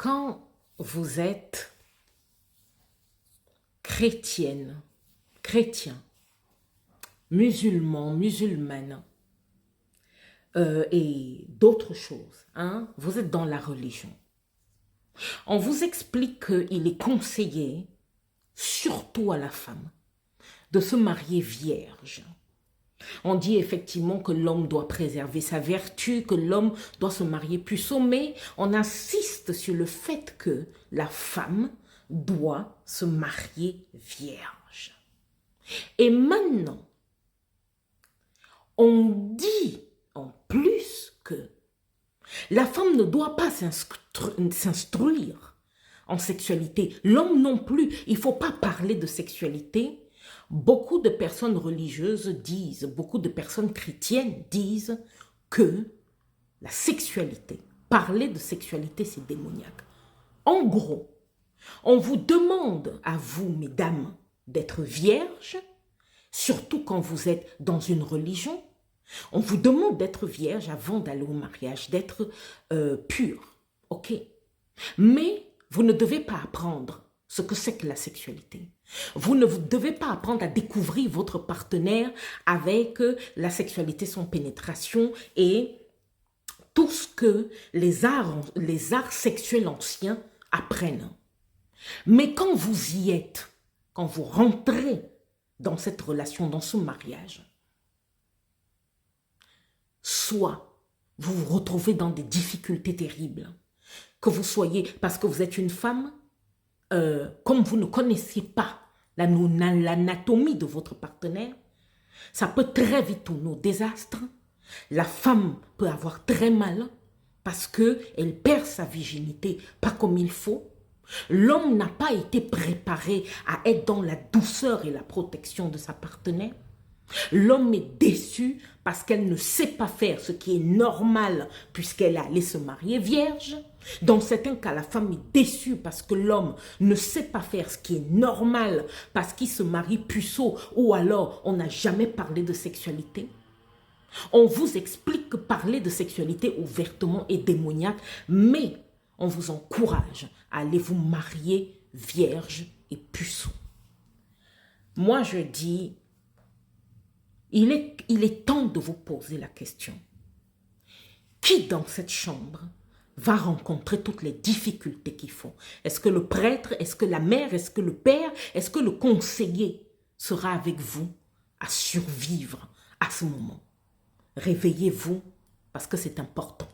Quand vous êtes chrétienne, chrétien, musulman, musulmane et d'autres choses, hein, vous êtes dans la religion. On vous explique qu'il est conseillé, surtout à la femme, de se marier vierge. On dit effectivement que l'homme doit préserver sa vertu, que l'homme doit se marier puceau, mais on insiste sur le fait que la femme doit se marier vierge. Et maintenant, on dit en plus que la femme ne doit pas s'instruire en sexualité. L'homme non plus. Il ne faut pas parler de sexualité. Beaucoup de personnes religieuses disent, beaucoup de personnes chrétiennes disent que la sexualité, parler de sexualité, c'est démoniaque. En gros, on vous demande à vous, mesdames, d'être vierges, surtout quand vous êtes dans une religion. On vous demande d'être vierge avant d'aller au mariage, d'être pure, ok? Mais vous ne devez pas apprendre ce que c'est que la sexualité. Vous ne devez pas apprendre à découvrir votre partenaire avec la sexualité sans pénétration et tout ce que les arts sexuels anciens apprennent. Mais quand vous y êtes, quand vous rentrez dans cette relation, dans ce mariage, soit vous vous retrouvez dans des difficultés terribles, que vous soyez, parce que vous êtes une femme, comme vous ne connaissez pas l'anatomie de votre partenaire, ça peut très vite tourner au désastre. La femme peut avoir très mal parce qu'elle perd sa virginité pas comme il faut. L'homme n'a pas été préparé à être dans la douceur et la protection de sa partenaire. L'homme est déçu parce qu'elle ne sait pas faire ce qui est normal puisqu'elle est allée se marier vierge. Dans certains cas, la femme est déçue parce que l'homme ne sait pas faire ce qui est normal parce qu'il se marie puceau ou alors on n'a jamais parlé de sexualité. On vous explique que parler de sexualité ouvertement est démoniaque, mais on vous encourage à aller vous marier vierge et puceau. Moi, je dis, il est temps de vous poser la question. Qui dans cette chambre va rencontrer toutes les difficultés qu'il faut? Est-ce que le prêtre, est-ce que la mère, est-ce que le père, est-ce que le conseiller sera avec vous à survivre à ce moment? Réveillez-vous parce que c'est important.